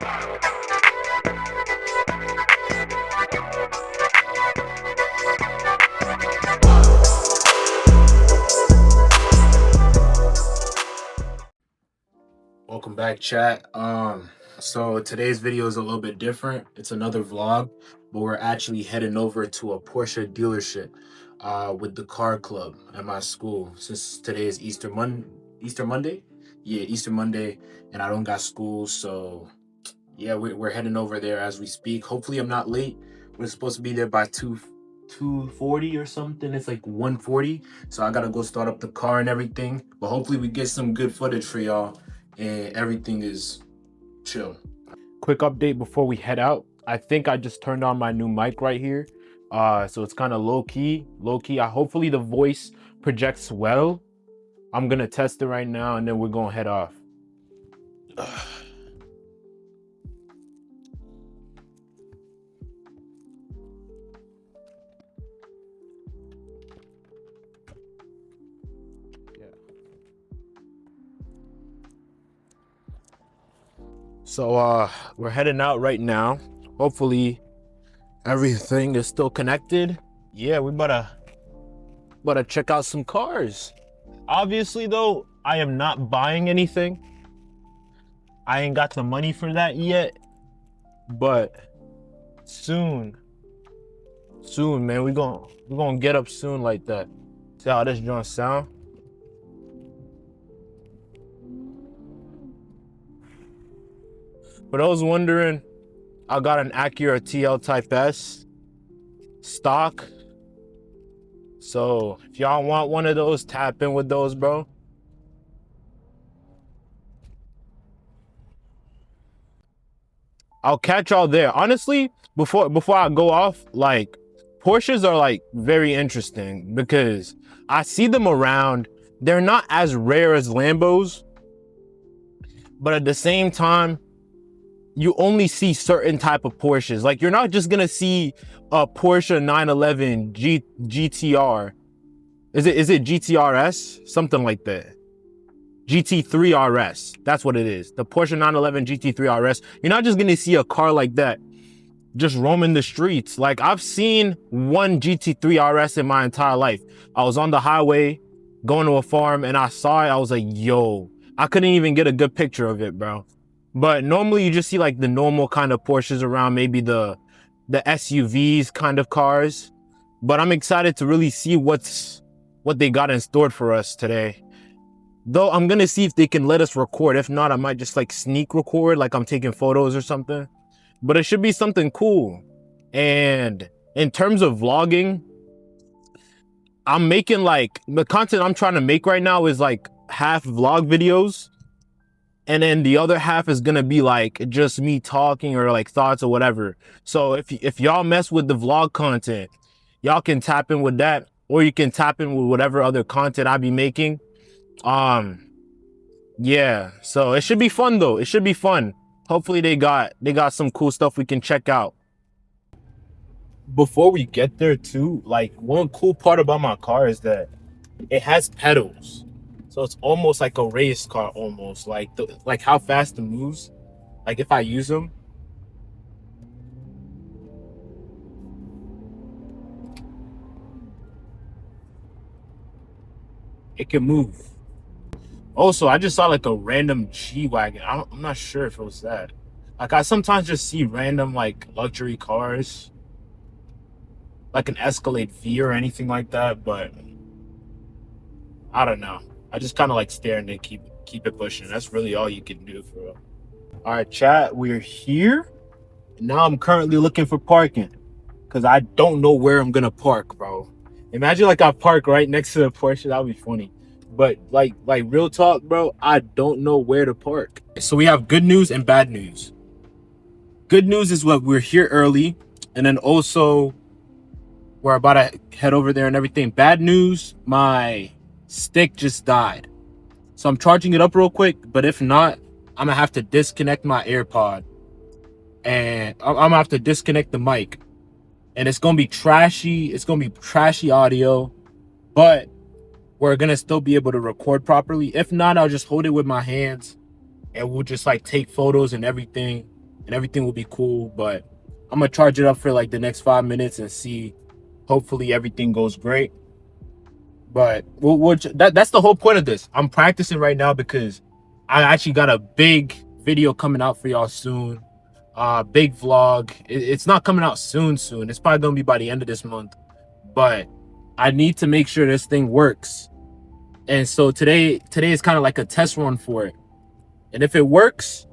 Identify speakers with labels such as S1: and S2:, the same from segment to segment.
S1: Welcome back, chat. So today's video is a little bit different. It's another vlog, but we're actually heading over to a Porsche dealership with the car club at my school. Since today is Easter Monday? Yeah, Easter Monday, and I don't got school, so yeah, we're heading over there as we speak. Hopefully I'm not late. We're supposed to be there by 2:40 or something. It's like 1:40, so I gotta go start up the car and everything, but hopefully we get some good footage for y'all and everything is chill. Quick update before we head out. I think I just turned on my new mic right here, so it's kind of low-key. Hopefully the voice projects well. I'm gonna test it right now and then we're gonna head off. So we're heading out right now. Hopefully everything is still connected. Yeah, we better check out some cars. Obviously though, I am not buying anything. I ain't got the money for that yet, but soon man, we're gonna get up soon like that. See how this joint sound? For those wondering, I got an Acura TL Type S stock. So if y'all want one of those, tap in with those, bro. I'll catch y'all there. Honestly, before I go off, like, Porsches are like very interesting because I see them around. They're not as rare as Lambos, but at the same time, you only see certain type of Porsches. Like, you're not just gonna see a Porsche 911 GTR. Is it GTRS? Something like that. GT3 RS. That's what it is. The Porsche 911 GT3 RS. You're not just gonna see a car like that just roaming the streets. Like, I've seen one GT3 RS in my entire life. I was on the highway going to a farm and I saw it. I was like, yo, I couldn't even get a good picture of it, bro. But normally you just see like the normal kind of Porsches around, maybe the SUVs kind of cars. But I'm excited to really see what they got in store for us today. Though I'm gonna see if they can let us record. If not, I might just like sneak record, like I'm taking photos or something. But it should be something cool. And in terms of vlogging, I'm making like, the content I'm trying to make right now is like half vlog videos. And then the other half is gonna be like just me talking or like thoughts or whatever. So if y'all mess with the vlog content, y'all can tap in with that, or you can tap in with whatever other content I be making. Yeah, so it should be fun though. It should be fun. Hopefully they got some cool stuff we can check out. Before we get there too, like, one cool part about my car is that it has pedals. So it's almost like a race car, almost like how fast it moves. Like, if I use them, it can move. Also, I just saw like a random G-Wagon. I'm not sure if it was that. Like, I sometimes just see random like luxury cars, like an Escalade V or anything like that, but I don't know. I just kind of like stare and then keep it pushing. That's really all you can do, for real. All right, chat, we're here. Now I'm currently looking for parking because I don't know where I'm gonna park, bro. Imagine like I park right next to the Porsche. That would be funny. But like real talk, bro, I don't know where to park. So we have good news and bad news. Good news is what we're here early, and then also we're about to head over there and everything. Bad news, my stick just died. So I'm charging it up real quick, but if not, I'm gonna have to disconnect my AirPod and I'm gonna have to disconnect the mic. And it's gonna be trashy. It's gonna be trashy audio, but we're gonna still be able to record properly. If not, I'll just hold it with my hands and we'll just like take photos and everything. and everything will be cool. But I'm gonna charge it up for like the next 5 minutes and see. Hopefully everything goes great. But that's the whole point of this. I'm practicing right now because I actually got a big video coming out for y'all soon. Big vlog. It's not coming out soon. It's probably gonna be by the end of this month. But I need to make sure this thing works. And so today is kind of like a test run for it. And if it works,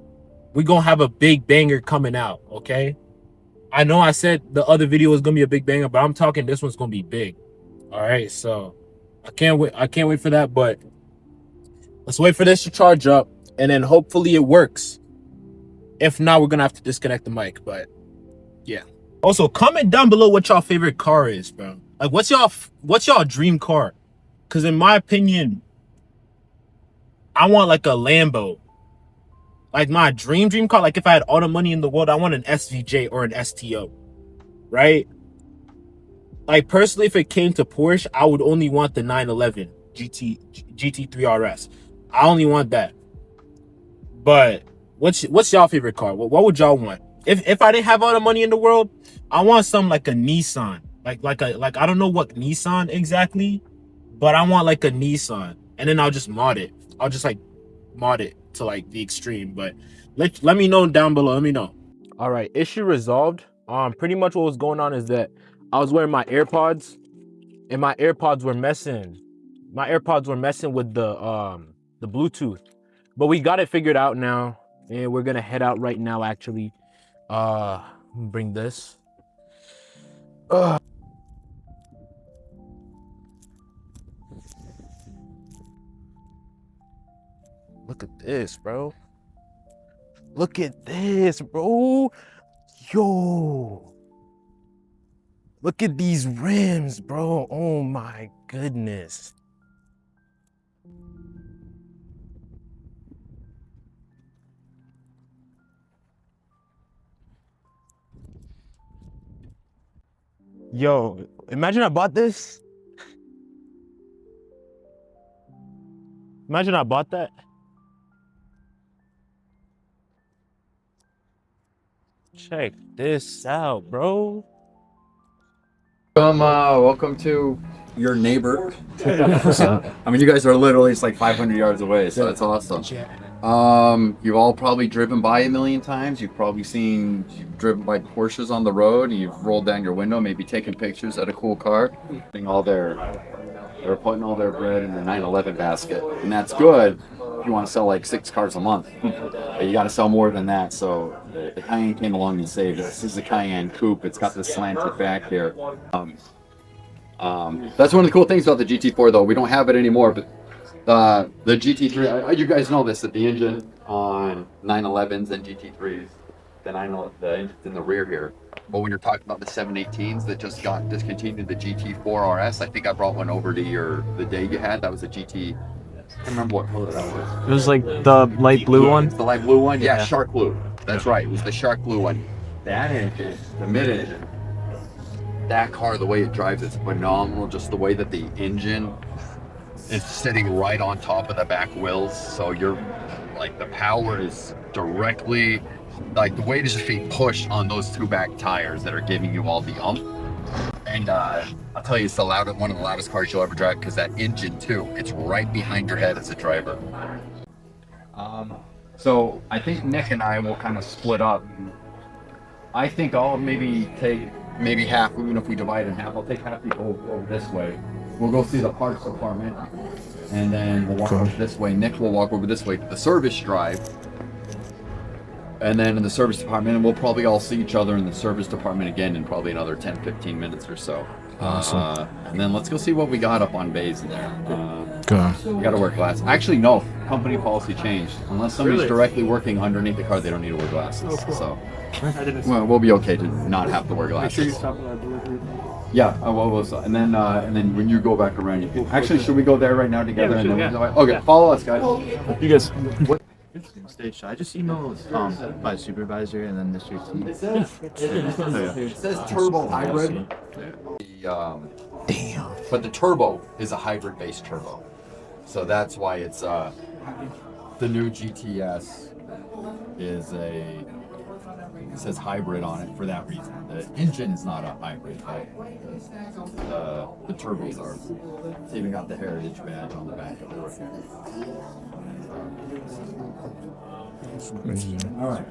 S1: we're gonna have a big banger coming out. Okay. I know I said the other video was gonna be a big banger, but I'm talking this one's gonna be big. All right, so I can't wait for that. But let's wait for this to charge up, and then hopefully it works. If not, we're gonna have to disconnect the mic. But yeah. Also, comment down below what y'all favorite car is, bro. Like, what's y'all dream car? Because in my opinion, I want like a Lambo. Like my dream car. Like if I had all the money in the world, I want an SVJ or an STO, right? Like personally, if it came to Porsche, I would only want the 911 GT3 RS. I only want that. But what's y'all favorite car? What would y'all want? If I didn't have all the money in the world, I want something like a Nissan. Like I don't know what Nissan exactly, but I want like a Nissan. And then I'll just mod it. I'll just like mod it to like the extreme. But let me know down below. Let me know. All right, issue resolved. Pretty much what was going on is that I was wearing my AirPods, and my AirPods were messing. My AirPods were messing with the Bluetooth, but we got it figured out now, and we're gonna head out right now. Actually, bring this. Look at this, bro. Look at this, bro. Yo. Look at these rims, bro. Oh my goodness. Yo, imagine I bought this. Imagine I bought that. Check this out, bro.
S2: Welcome to your neighbor. I mean, you guys are literally just like 500 yards away, so that's awesome. You've all probably driven by a million times. You've driven by Porsches on the road, and you've rolled down your window, maybe taking pictures at a cool car. They're putting all their bread in the 911 basket, and that's good if you want to sell like 6 cars a month. But you got to sell more than that. So the Cayenne came along and saved it. This is a Cayenne coupe. It's got the slanted back here. That's one of the cool things about the GT4, though. We don't have it anymore, but the GT3, you guys know this, that the engine on 911s and GT3s, the engine's in the rear here. But when you're talking about the 718s that just got discontinued, the GT4 RS, I think I brought one over to the day you had. That was a GT. I can't remember what color that was.
S3: It was like the light blue one?
S2: The light blue one? Yeah, shark blue. That's right. It was the shark blue one. That engine, the mid-engine, that car, the way it drives, it's phenomenal. Just the way that the engine is sitting right on top of the back wheels. So you're like, the power is directly, like the weight is just being pushed on those 2 back tires that are giving you all the ump. And I'll tell you, it's one of the loudest cars you'll ever drive, because that engine too, it's right behind your head as a driver. So I think Nick and I will kind of split up. I think I'll maybe take half, even if we divide in half. I'll take half to go over this way. We'll go see the parts department, and then we'll walk over this way. Nick will walk over this way to the service drive. And then in the service department, and we'll probably all see each other in the service department again in probably another 10-15 minutes or so.
S3: Awesome.
S2: And then let's go see what we got up on bays in there.
S3: Go.
S2: We gotta wear glasses. Actually, no, company policy changed. Unless somebody's directly working underneath the car, they don't need to wear glasses. So, well, we'll be okay to not have to wear glasses. Yeah, and then when you go back around, you can. Actually, should we go there right now together? Okay, follow us, guys.
S3: You guys.
S4: Stage. I just emailed my supervisor and then this year's team.
S2: It says turbo hybrid. Damn. But the turbo is a hybrid-based turbo, so that's why it's the new GTS is a It says hybrid on it for that reason. The engine is not a hybrid, but the turbos are. It's even got the heritage badge on the back of it. All right.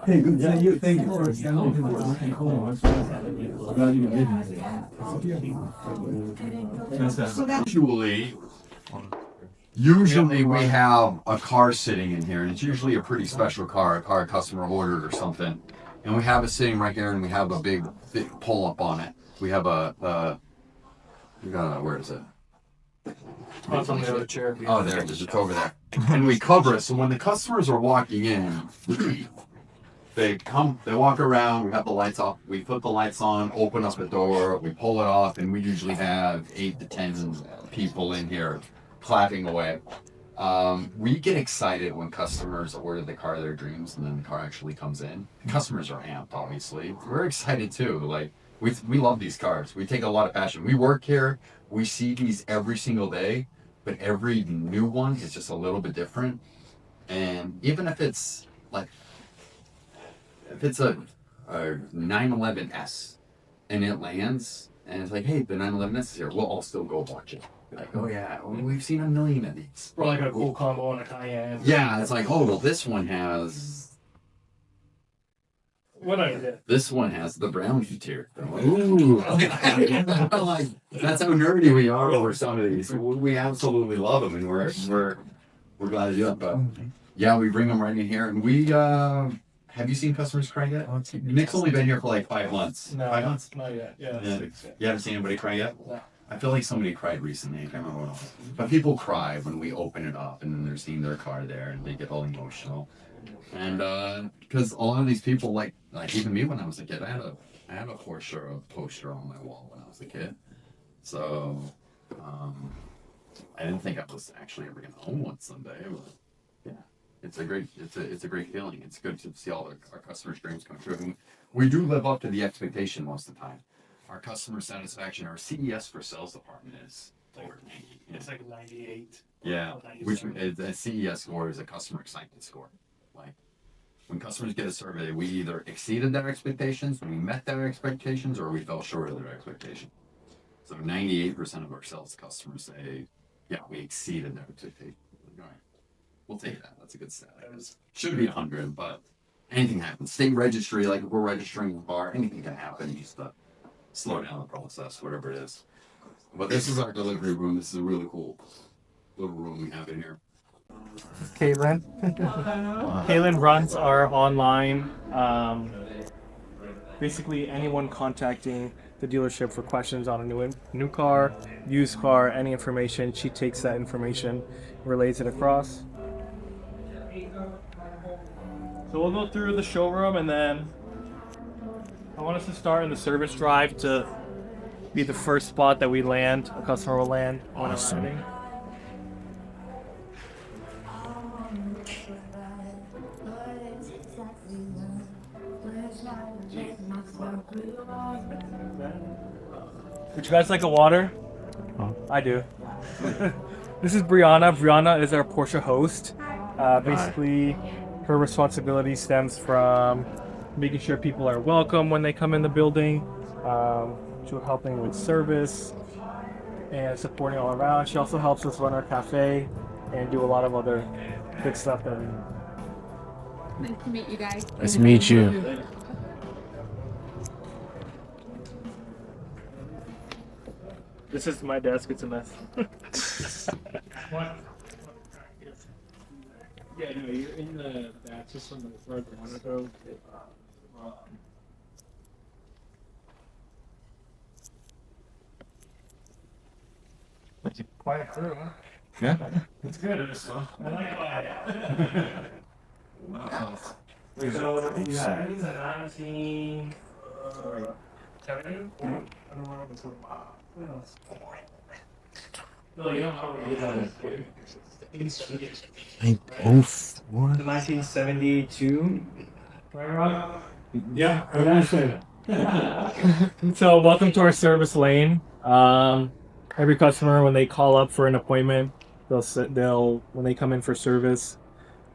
S2: Hey, good. Yeah, you. Thank you. Usually we have a car sitting in here, and it's usually a pretty special car, a car a customer ordered or something. And we have it sitting right here, and we have a big pull up on it. We have where is it?
S5: Oh, it's on the other chair.
S2: Oh, there it is. It's over there. And we cover it, so when the customers are walking in, they walk around, we have the lights off, we put the lights on, open up the door, we pull it off, and we usually have 8 to 10 people in here clapping away. We get excited when customers order the car of their dreams and then the car actually comes in. Customers are amped, obviously. We're excited too. Like, we love these cars. We take a lot of passion. We work here, we see these every single day, but every new one is just a little bit different. And even if it's like, if it's a 911S and it lands and it's like, hey, the 911S is here, we'll all still go watch it. Like, oh yeah, we've seen a million of these.
S5: Or like a cool combo on a Cayenne.
S2: Yeah, it's like, oh, well, this one has this one has the brown interior. Ooh. Like, that's how nerdy we are over some of these. We absolutely love them, and we're glad to do it. But yeah, we bring them right in here, and we have you seen customers cry yet? Nick's only been here for like 5 months.
S5: No,
S2: 5 months?
S5: not yet. Yeah.
S2: You haven't seen anybody cry yet?
S5: No.
S2: I feel like somebody cried recently. I can't remember what it was. But people cry when we open it up and then they're seeing their car there and they get all emotional. And because a lot of these people, like even me when I was a kid, I had a Porsche poster on my wall when I was a kid. So I didn't think I was actually ever gonna own one someday. But yeah, it's a great feeling. It's good to see all our customers' dreams come true. And we do live up to the expectation most of the time. Our customer satisfaction, our CES for sales department is over 90.
S5: It's like 98.
S2: Yeah, which the CES score is a customer excitement score. Like, when customers get a survey, we either exceeded their expectations, we met their expectations, or we fell short of their expectations. So 98% of our sales customers say, yeah, we exceeded their expectations. All right, we'll take that. That's a good stat. Should be 100, but anything happens. State registry, like if we're registering a bar, anything can happen. You just slow down the process, whatever it is. But this is our delivery room. This is a really cool little room we have in here.
S5: Caitlin. Caitlin runs our online. Basically, anyone contacting the dealership for questions on a new car, used car, any information, she takes that information, relays it across. So we'll go through the showroom, and then I want us to start in the service drive to be the first spot that we land, a customer will land on
S3: Awesome.
S5: our Would you guys like a water?
S3: Oh.
S5: I do. This is Brianna. Brianna is our Porsche host. Basically, her responsibility stems from making sure people are welcome when they come in the building, to helping with service and supporting all around. She also helps us run our cafe and do a lot of other good stuff.
S6: Nice to meet you guys.
S3: Nice to meet you.
S5: This is my desk. It's a mess.
S7: Yeah, no, you're in the back system where the monitor.
S5: Quiet crew, huh?
S3: Yeah.
S5: It's good. I like quiet. So, you got 19... 70? I don't know what's going on. What else? No, you don't know what The 1972. Right, Rob?
S7: Yeah, I will say that.
S5: So, welcome to our service lane. Every customer, when they call up for an appointment, they'll when they come in for service,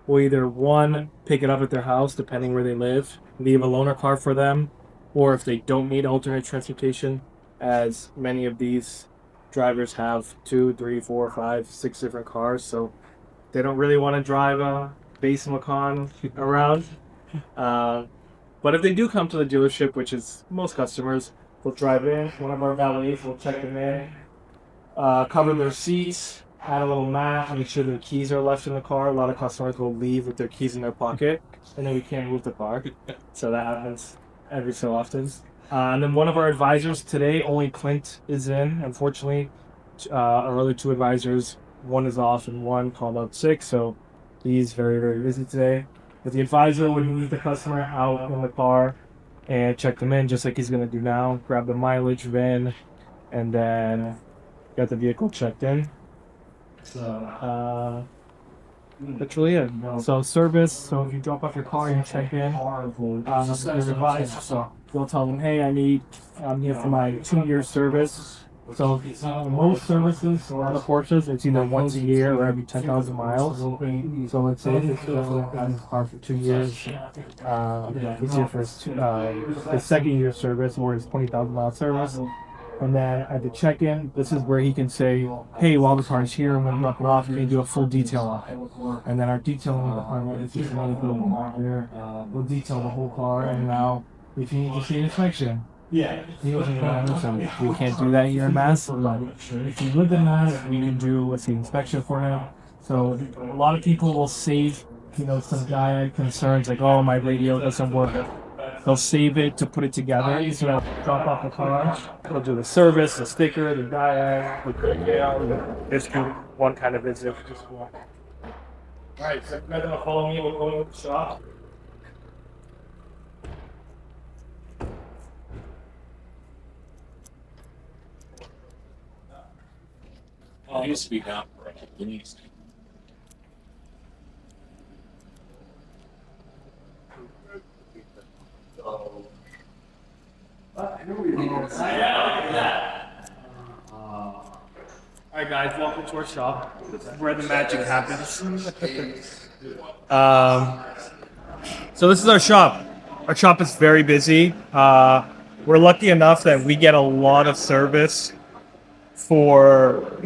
S5: will either one, pick it up at their house, depending where they live, leave a loaner car for them, or if they don't need alternate transportation, as many of these drivers have 2, 3, 4, 5, 6 different cars, so they don't really want to drive a base Macan around. Uh, but if they do come to the dealership, which is most customers, we'll drive in. One of our valets will check them in, cover their seats, add a little mat, make sure their keys are left in the car. A lot of customers will leave with their keys in their pocket, and then we can't move the car. So that happens every so often. And then one of our advisors today, only Clint is in. Unfortunately, our other two advisors, one is off and one called out sick, so he's very, very busy today. But the advisor would meet the customer out in the car and check them in, just like he's going to do now. Grab the mileage VIN, and then get the vehicle checked in. So, that's really it. So service. So if you drop off your car and you check in, there's advice. So you'll tell them, hey, I'm here for my 2-year service. So most services, a lot of Porsches, it's either once a year or every 10,000 miles. So let's say if you've had a car for 2 years, it's your first his second year service or his 20,000 mile service. And then at the check-in, this is where he can say, hey, while the car is here, I'm going to drop it off, and we do a full detail on it. And then our detailing department is just another people here. We'll detail the whole car, and now if you need to see an inspection, yeah, you can't do that here in Mass. But if you live in Mass, we can do a inspection for him. So a lot of people will save, some diet concerns like, oh, my radio doesn't work. They'll save it to put it together. So they'll drop off the car. They'll do the service, the sticker, the diag. It's one kind of visit. All right, so if you guys want to follow me, we'll go to the shop.
S7: You need to speak up. You need to speak.
S5: Alright guys, welcome to our shop. This is where the magic happens. So this is our shop. Our shop is very busy. We're lucky enough that we get a lot of service for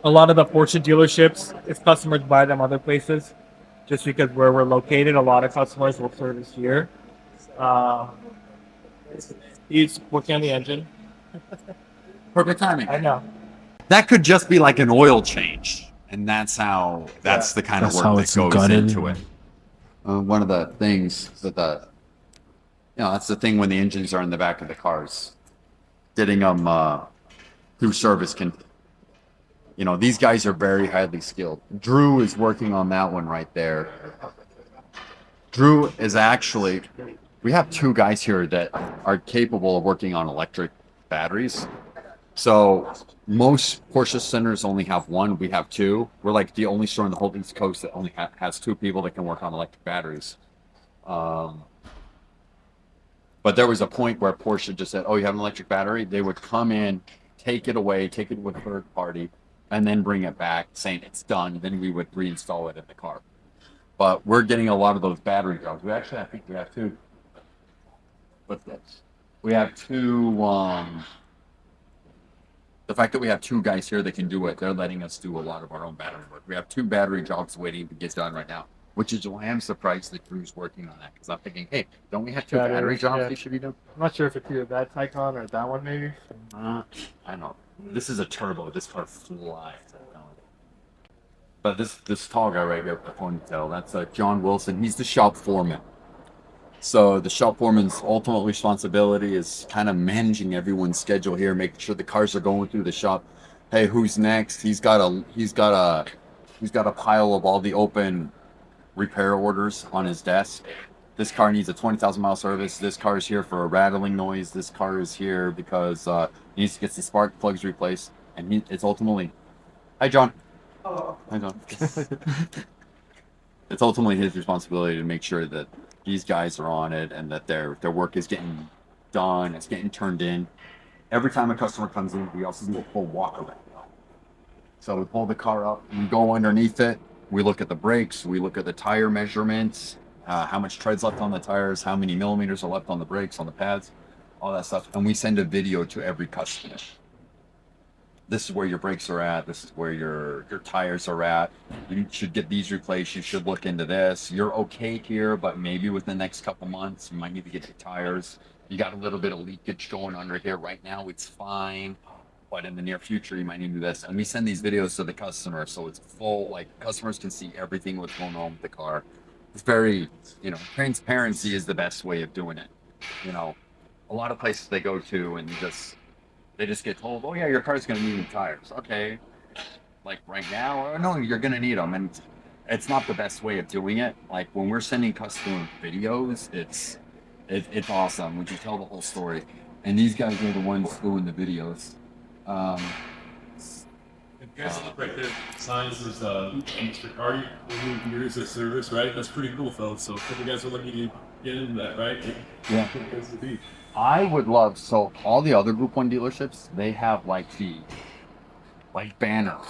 S5: a lot of the Porsche dealerships if customers buy them other places. Just because where we're located, a lot of customers will service here. He's working on the engine.
S2: Perfect timing.
S5: I know.
S2: That could just be like an oil change, and that's the kind of
S3: That's how
S2: work that
S3: it's
S2: goes
S3: gutted.
S2: into it. One of the things that that's the thing when the engines are in the back of the cars, getting them through service can. These guys are very highly skilled. Drew is working on that one right there. Drew is actually, we have 2 guys here that are capable of working on electric batteries. So most Porsche centers only have 1. We have 2. We're like the only store in the whole East Coast that only has 2 people that can work on electric batteries. But there was a point where Porsche just said, oh, you have an electric battery? They would come in, take it away, take it with a third party, and then bring it back saying it's done. Then we would reinstall it in the car. But we're getting a lot of those battery jobs. I think we have 2. What's this? We have 2, the fact that we have 2 guys here that can do it, they're letting us do a lot of our own battery work. We have 2 battery jobs waiting to get done right now, which is why I'm surprised that Drew's working on that. Because I'm thinking, hey, don't we have 2 battery jobs they should be doing?
S5: I'm not sure if it's either that Taycan or that one maybe.
S2: I don't know. This is a turbo. This car flies. But this tall guy right here with the ponytail, that's John Wilson. He's the shop foreman. So the shop foreman's ultimate responsibility is kind of managing everyone's schedule here, making sure the cars are going through the shop. Hey, who's next? He's got a pile of all the open repair orders on his desk. This car needs a 20,000 mile service. This car is here for a rattling noise. This car is here because he needs to get the spark plugs replaced. And it's ultimately, hi John. Oh. Hi John. It's ultimately his responsibility to make sure that these guys are on it and that their work is getting done, it's getting turned in. Every time a customer comes in, we also do a full walk around. So we pull the car up, we go underneath it, We look at the brakes, we look at the tire measurements, how much tread's left on the tires, how many millimeters are left on the brakes, on the pads, all that stuff. And we send a video to every customer. This is where your brakes are at. This is where your tires are at. You should get these replaced. You should look into this. You're okay here, but maybe within the next couple months, you might need to get your tires. You got a little bit of leakage going under here. Right now, it's fine. But in the near future, you might need to do this. And we send these videos to the customer, so it's full, like customers can see everything what's going on with the car. It's very, transparency is the best way of doing it. A lot of places they go to and they just get told, oh yeah, your car's gonna need new tires. Okay, like right now, or no, you're gonna need them, and it's not the best way of doing it. Like when we're sending customer videos, it's awesome. We can tell the whole story, and these guys are the ones doing the videos.
S8: Guys, look right there. Signs is Mr. Cardi, years of service, right? That's pretty cool, fellas. So if you guys are looking to get into that, right?
S2: Yeah.
S8: That's the beat.
S2: I would love, so all the other Group 1 dealerships, they have like banners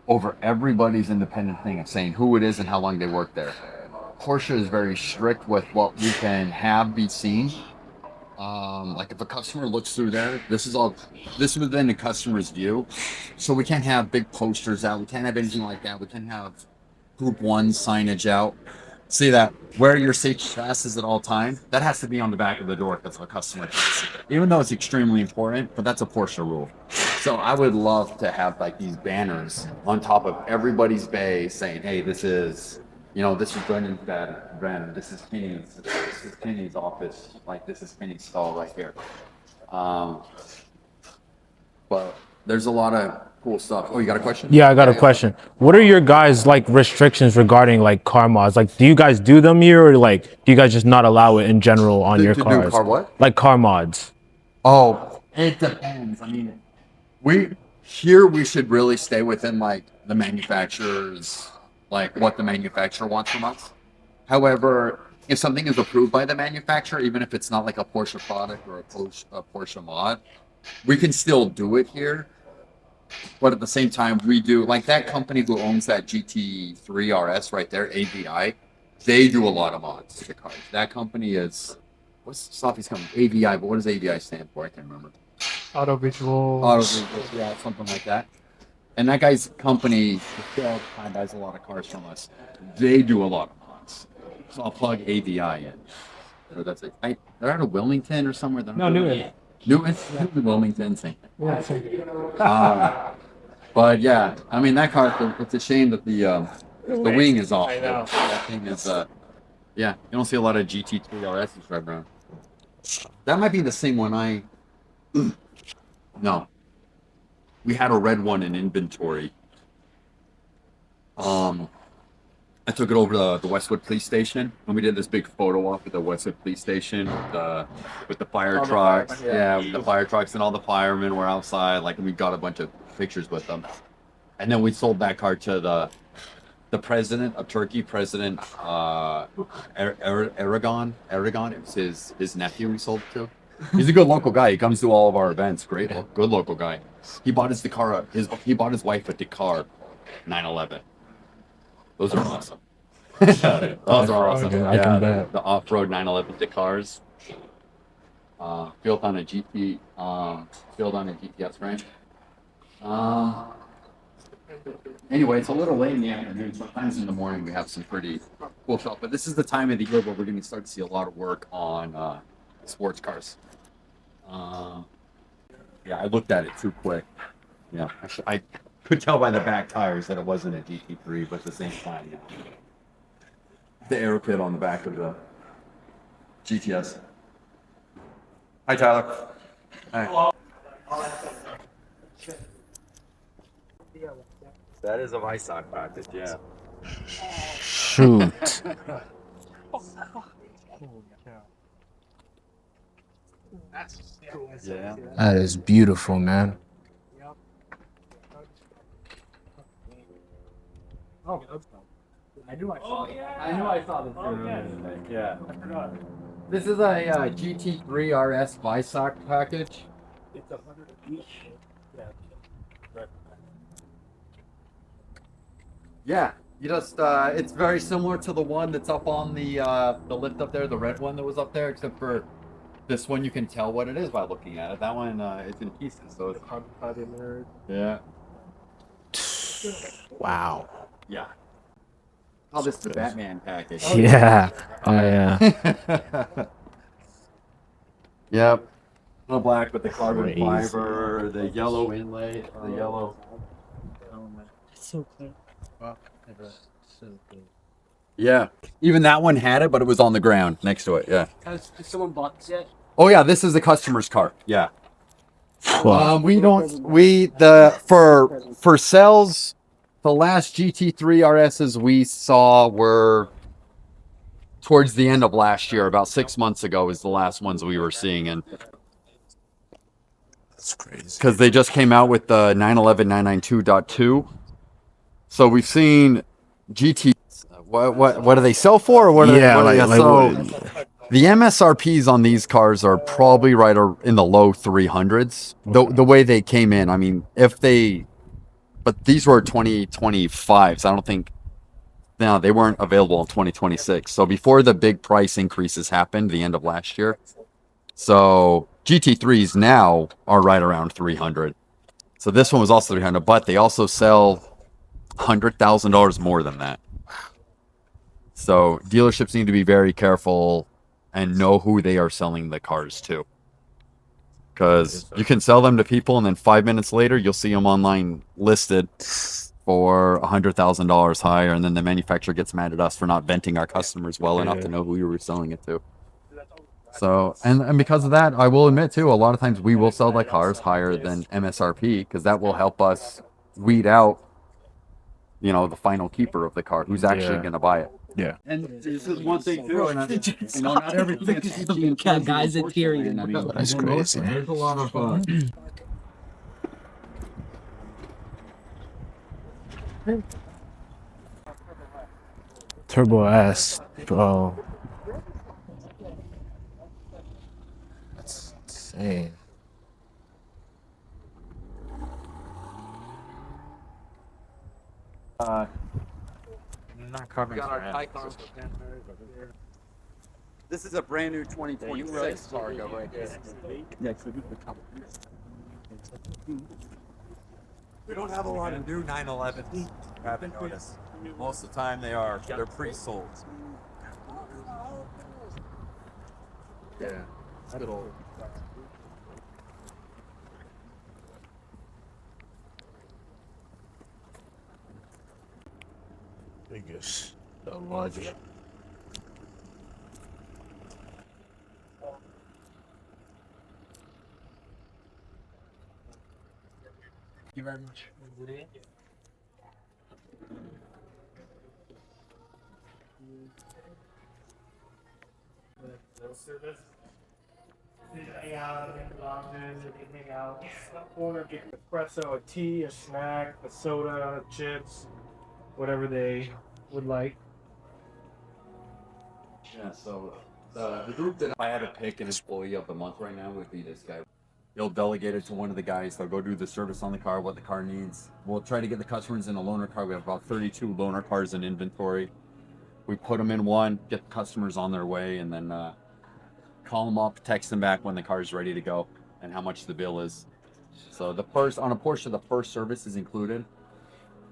S2: over everybody's independent thing of saying who it is and how long they work there. Porsche is very strict with what we can have be seen. Like if a customer looks through there, this is within the customer's view. So we can't have big posters out. We can't have anything like that. We can't have Group 1 signage out. See that, wear your safety glasses at all time. That has to be on the back of the door because a customer can see it. Even though it's extremely important, but that's a Porsche rule. So I would love to have like these banners on top of everybody's bay saying, hey, this is Brendan's van, this is Kenny's office, like this is Kenny's stall right here. But there's a lot of cool stuff. Oh, you got a question?
S1: Yeah, I got a question. What are your guys like restrictions regarding like car mods? Like, do you guys do them here, or like do you guys just not allow it in general on your cars?
S2: Do car what?
S1: Like car mods.
S2: Oh, it depends. I mean, we should really stay within like the manufacturer's, like what the manufacturer wants from us. However, if something is approved by the manufacturer, even if it's not like a Porsche product or a Porsche mod, we can still do it here. But at the same time, we do, like that company who owns that GT3 RS right there, AVI, they do a lot of mods to the cars. That company is, what's Sophie's company? AVI, but what does AVI stand for? I can't remember.
S5: Auto-visual.
S2: Yeah, something like that. And that guy's company, the time buys a lot of cars from us. They do a lot of mods. So I'll plug AVI in. So that's it. They're out of Wilmington or somewhere.
S5: No, Newton.
S2: Newton, Wilmington, same thing.
S5: Yeah, same.
S2: But yeah, I mean that car. It's a shame that the wing is off.
S5: I know.
S2: That thing is yeah. You don't see a lot of GT3 RSs right around. That might be the same one No. We had a red one in inventory. I took it over to the Westwood Police Station, and we did this big photo op at the Westwood Police Station with the fire trucks. With the fire trucks, and all the firemen were outside. Like, and we got a bunch of pictures with them. And then we sold that car to the president of Turkey, President Aragon. It was his nephew we sold it to. He's a good local guy. He comes to all of our events. Good local guy. He bought his wife a Dakar 911. Those are awesome. Those are awesome.
S1: I can bet.
S2: The off-road 911 Dakars. Built on a GTS frame. Anyway, it's a little late in the afternoon. Sometimes in the morning we have some pretty cool stuff. But this is the time of the year where we're going to start to see a lot of work on sports cars. Yeah, I looked at it too quick. Yeah, I could tell by the back tires that it wasn't a GT3, but at the same time, yeah. The aero kit on the back of the GTS. Hi, Tyler. Hi. That is a Weissach package, yeah.
S1: Shoot.
S2: Yeah.
S1: That is beautiful, man.
S5: Oh, I knew I saw it.
S2: I knew I saw this. Yeah.
S5: I forgot.
S2: This is a GT3 RS Weissach package.
S5: It's 100 each. Yeah.
S2: Yeah, You just it's very similar to the one that's up on the lift up there, the red one that was up there, except for this one you can tell what it is by looking at it. That one is in pieces, so it's
S5: Carbon fiber nerd.
S2: yeah.
S1: Wow.
S2: Yeah. Oh, this is the Batman package.
S3: Yeah. Oh yeah.
S2: Yep. The black with the carbon
S3: Crazy.
S2: fiber, the yellow inlay, the yellow.
S7: It's so clear.
S2: Yeah. Even that one had it, but it was on the ground next to it. Yeah.
S7: Has someone bought this yet?
S2: Oh yeah, this is the customer's car. Yeah.
S3: Wow.
S2: For sales, the last GT3 RSs we saw were towards the end of last year, about 6 months ago is the last ones we were seeing, and
S1: That's crazy.
S2: because they just came out with the 911 992.2. So we've seen GT. What do they sell for? Or what?
S1: Yeah,
S2: So the MSRPs on these cars are probably in the low 300s. The way they came in, I mean, but these were 2025, so I don't think. No, they weren't available in 2026. So before the big price increases happened, the end of last year. So GT3s now are right around 300. So this one was also 300, but they also sell $100,000 more than that. So dealerships need to be very careful and know who they are selling the cars to. Because you can sell them to people, and then 5 minutes later, you'll see them online listed for $100,000 higher, and then the manufacturer gets mad at us for not venting our customers well enough to know who you were selling it to. So, and because of that, I will admit too, a lot of times we will sell the cars higher than MSRP because that will help us weed out, the final keeper of the car who's actually going to buy it.
S1: Yeah.
S2: And this is one thing too, and not everything is
S7: Guys in teary.
S1: That's crazy.
S2: There's a lot of
S1: Turbo S, bro. That's insane.
S3: Not carbon.
S2: This is a brand new 2026 Targa right here. We don't have a lot of new 911s. Haven't noticed. Most of the time they're pre-sold. Yeah.
S1: Biggest, the largest.
S7: Thank you very much.
S5: Service. Hang out in the lounges, you can hang out in the corner, get an espresso, a tea, a snack, a soda, chips, whatever they would like.
S2: Yeah, so the group that I had to pick an employee of the month right now would be this guy. They'll delegate it to one of the guys. They'll go do the service on the car, what the car needs. We'll try to get the customers in a loaner car. We have about 32 loaner cars in inventory. We put them in one, get the customers on their way, and then call them up, text them back when the car is ready to go and how much the bill is. So on a Porsche, the first service is included.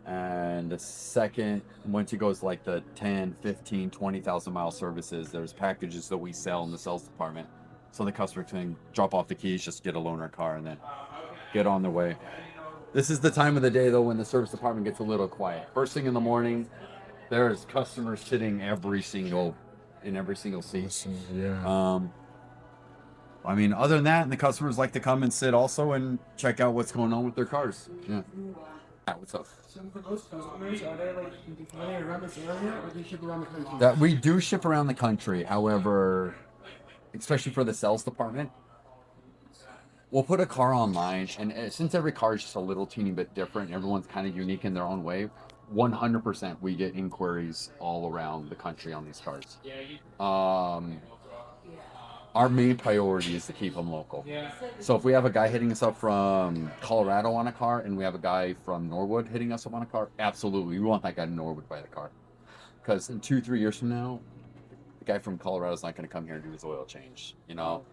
S2: And the second, once it goes like the 10, 15, 20,000 mile services, there's packages that we sell in the sales department. So the customer can drop off the keys, just get a loaner car, and then get on their way. This is the time of the day, though, when the service department gets a little quiet. First thing in the morning, there's customers sitting in every single seat.
S1: Yeah.
S2: I mean, other than that, the customers like to come and sit also and check out what's going on with their cars. Yeah. What's up?
S7: So for those customers, are they like running around this area, or do you ship around the country?
S2: That we do ship around the country. However, especially for the sales department, we'll put a car online, and since every car is just a little teeny bit different, everyone's kind of unique in their own way. 100% we get inquiries all around the country on these cars. our main priority is to keep them local. So if we have a guy hitting us up from Colorado on a car and we have a guy from Norwood hitting us up on a car, absolutely. We want that guy to Norwood buy the car. Because in 2-3 years from now, the guy from Colorado is not going to come here and do his oil change. You know,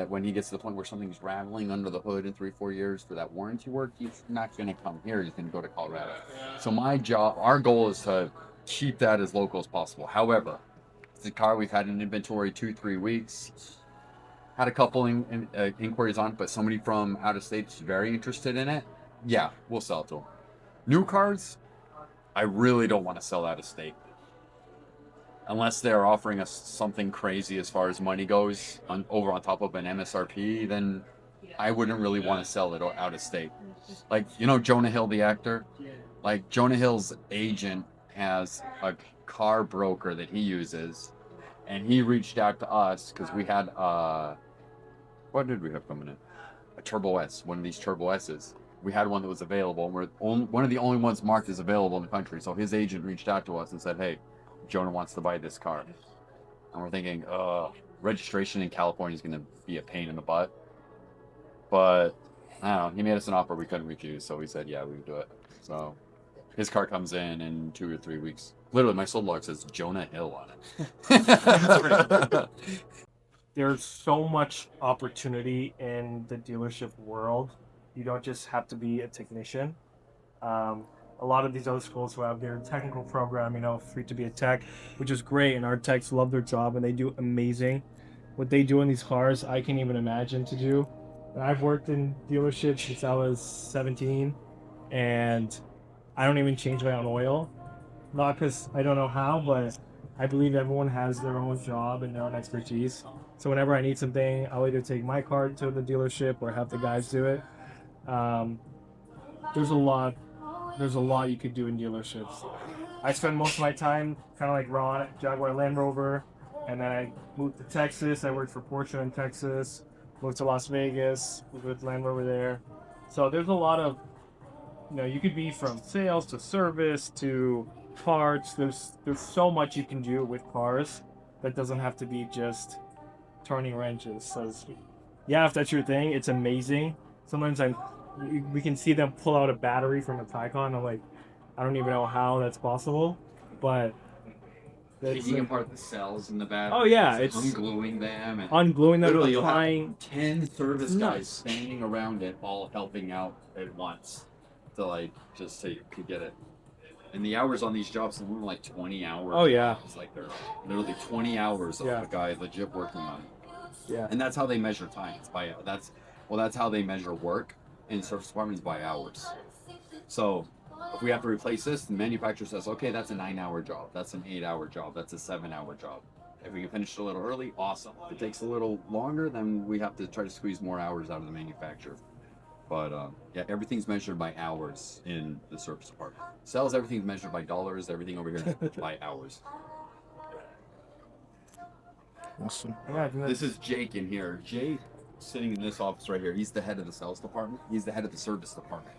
S2: when he gets to the point where something's rattling under the hood in 3-4 years for that warranty work, he's not going to come here. He's going to go to Colorado. So our goal is to keep that as local as possible. However, it's a car we've had in inventory 2-3 weeks. Had a couple inquiries on it, but somebody from out of state is very interested in it. Yeah, we'll sell it to them. New cars, I really don't want to sell out of state. Unless they're offering us something crazy as far as money goes, over on top of an MSRP, then I wouldn't really want to sell it out of state. Like, you know Jonah Hill, the actor? Like, Jonah Hill's agent has a car broker that he uses, and he reached out to us because we had what did we have coming in? A Turbo S, one of these Turbo S's. We had one that was available, and we're one of the only ones marked as available in the country. So his agent reached out to us and said, hey, Jonah wants to buy this car. And we're thinking, registration in California is going to be a pain in the butt. But, I don't know, he made us an offer we couldn't refuse, so we said, yeah, we would do it. So, his car comes in 2 or 3 weeks. Literally, my soul log says Jonah Hill on it.
S5: There's so much opportunity in the dealership world. You don't just have to be a technician. A lot of these other schools who have their technical program, free to be a tech, which is great, and our techs love their job and they do amazing. What they do in these cars, I can't even imagine to do. And I've worked in dealerships since I was 17, and I don't even change my own oil. Not because I don't know how, but I believe everyone has their own job and their own expertise. So whenever I need something, I'll either take my car to the dealership or have the guys do it. There's a lot you could do in dealerships. I spend most of my time kind of like Ron, Jaguar Land Rover, and then I moved to Texas. I worked for Porsche in Texas, moved to Las Vegas, with Land Rover there. So there's a lot of, you could be from sales to service to parts. There's so much you can do with cars that doesn't have to be just turning wrenches. So yeah, if that's your thing, it's amazing. Sometimes we can see them pull out a battery from a Taycan. I'm like, I don't even know how that's possible, but
S2: taking apart the cells in the battery.
S5: Oh yeah, it's
S2: ungluing them and
S5: literally
S2: applying 10 service guys standing around it, all helping out at once to just so you could get it. And the hours on these jobs are like 20 hours.
S5: Oh yeah,
S2: it's like they're literally 20 hours of a guy legit working on it.
S5: Yeah,
S2: and that's how they measure time. It's by that's how they measure work in service departments, by hours. So if we have to replace this, the manufacturer says, okay, that's a 9-hour job, that's an 8-hour job, that's a 7-hour job. If we can finish it a little early, awesome. If it takes a little longer, then we have to try to squeeze more hours out of the manufacturer. But yeah, everything's measured by hours in the service department. Sales, everything's measured by dollars. Everything over here is by hours.
S1: Awesome.
S5: Yeah,
S2: this is Jake in here. Jake, sitting in this office right here, he's the head of the sales department. He's the head of the service department.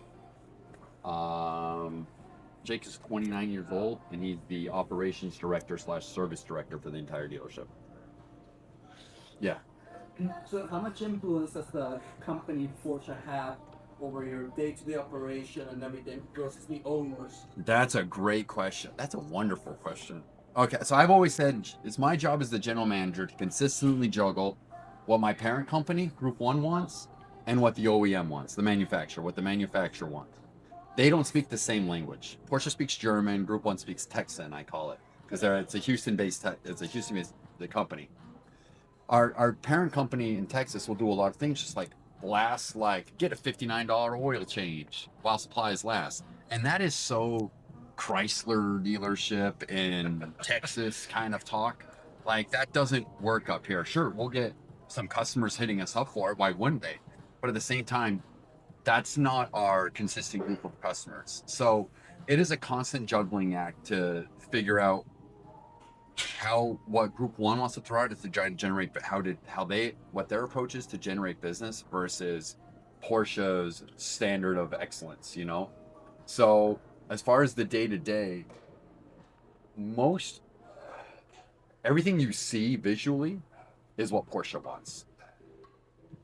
S2: Jake is 29 years old, and he's the operations director / service director for the entire dealership. Yeah.
S7: So how much influence does the company Porsche have over your day-to-day operation and everything versus the owners?
S2: That's a great question. That's a wonderful question. Okay, so I've always said it's my job as the general manager to consistently juggle what my parent company, Group 1, wants and what the OEM wants, the manufacturer, what the manufacturer wants. They don't speak the same language. Porsche speaks German, Group 1 speaks Texan, I call it, because it's a Houston-based company. Our parent company in Texas will do a lot of things, just like get a $59 oil change while supplies last. And that is so Chrysler dealership in Texas kind of talk. Like, that doesn't work up here. Sure, we'll get some customers hitting us up for it. Why wouldn't they? But at the same time, that's not our consistent group of customers. So it is a constant juggling act to figure out what Group 1 wants to throw out is to try to generate what their approach is to generate business versus Porsche's standard of excellence, So as far as the day-to-day, everything you see visually is what Porsche wants.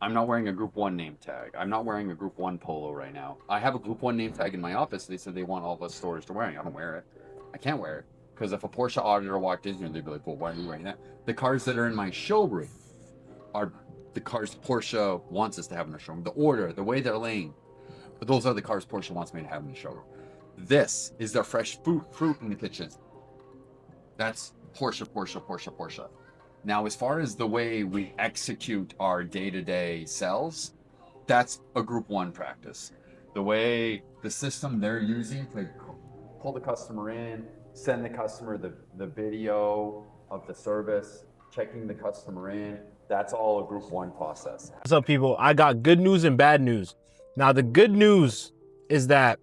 S2: I'm not wearing a Group 1 name tag. I'm not wearing a Group 1 polo right now. I have a Group 1 name tag in my office. They said they want all the stores to wear it. I don't wear it. I can't wear it. Because if a Porsche auditor walked in here, they'd be like, well, why are you wearing that? The cars that are in my showroom are the cars Porsche wants us to have in the showroom. The order, the way they're laying. But those are the cars Porsche wants me to have in the showroom. This is their fresh fruit in the kitchen. That's Porsche, Porsche, Porsche, Porsche. Now, as far as the way we execute our day-to-day sales, that's a Group 1 practice. The way the system they're using to pull the customer in, send the customer the video of the service, checking the customer in, that's all a Group 1 process.
S1: What's up, people? I got good news and bad news. Now, the good news is that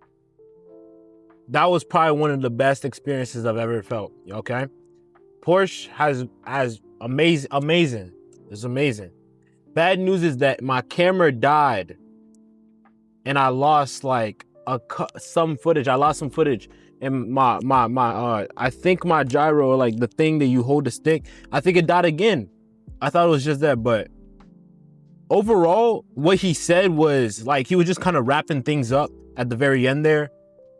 S1: was probably one of the best experiences I've ever felt, okay? Porsche has amazing. It's amazing. Bad news is that my camera died and I lost like some footage. I lost some footage, and my I think my gyro, like the thing that you hold the stick, I think it died again. I thought it was just that, but overall, what he said was like he was just kind of wrapping things up at the very end there.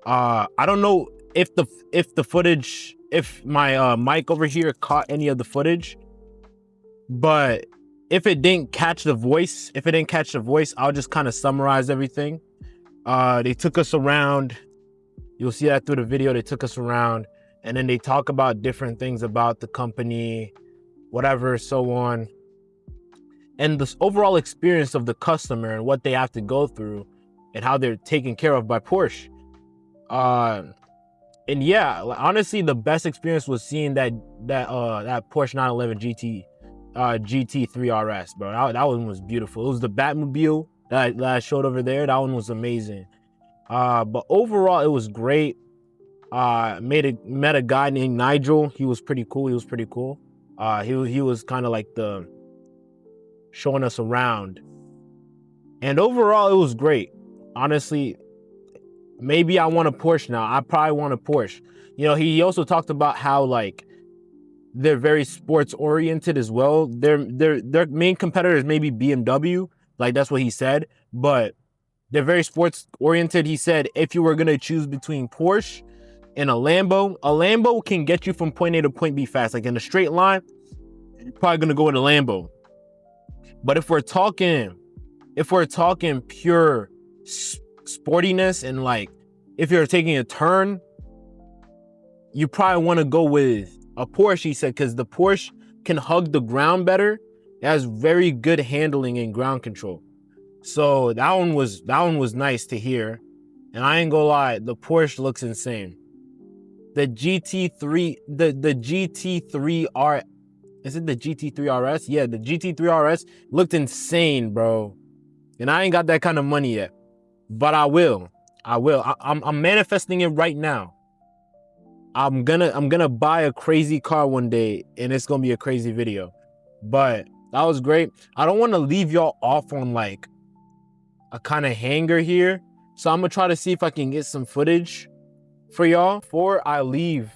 S1: I don't know if the footage, if my mic over here caught any of the footage, but if it didn't catch the voice, I'll just kind of summarize everything. They took us around. You'll see that through the video. They took us around, and then they talk about different things about the company, whatever, so on. And the overall experience of the customer and what they have to go through and how they're taken care of by Porsche. And yeah, honestly, the best experience was seeing that Porsche 911 GT3 RS, bro. That one was beautiful. It was the Batmobile that I showed over there. That one was amazing. But overall, it was great. Met a guy named Nigel. He was pretty cool. He was kind of like showing us around. And overall, it was great. Honestly, maybe I want a Porsche now. I probably want a Porsche. You know, he also talked about how like they're very sports oriented as well. Their main competitors maybe BMW, like that's what he said, but they're very sports oriented. He said if you were gonna choose between Porsche and a Lambo can get you from point A to point B fast, like in a straight line. You're probably gonna go in a Lambo. But if we're talking pure sportiness and like if you're taking a turn, you probably want to go with a Porsche, he said, because the Porsche can hug the ground better. It has very good handling and ground control. So that one was nice to hear. And I ain't gonna lie, the Porsche looks insane. The GT3, the GT3R, is it the GT3 RS? Yeah, the GT3 RS looked insane, bro. And I ain't got that kind of money yet, but I will. I'm manifesting it right now. I'm gonna buy a crazy car one day, and it's gonna be a crazy video. But that was great. I don't want to leave y'all off on like a kind of hanger here, so I'm gonna try to see if I can get some footage for y'all. Before I leave,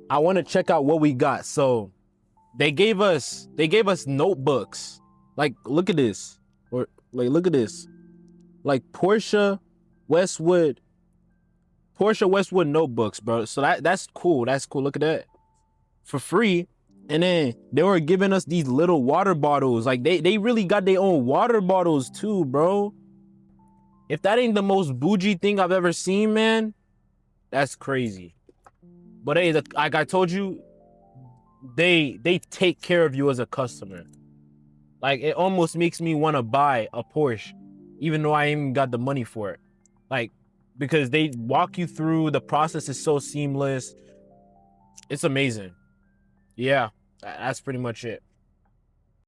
S1: I want to check out what we got. So they gave us notebooks. Like, look at this, or like look at this, like Porsche Westwood notebooks, bro. So that's cool. Look at that, for free. And then they were giving us these little water bottles. Like they really got their own water bottles too, bro. If that ain't the most bougie thing I've ever seen, man, that's crazy. But hey, like I told you, they take care of you as a customer. Like it almost makes me want to buy a Porsche, even though I ain't even got the money for it. Like, because they walk you through, the process is so seamless. It's amazing. Yeah, that's pretty much it.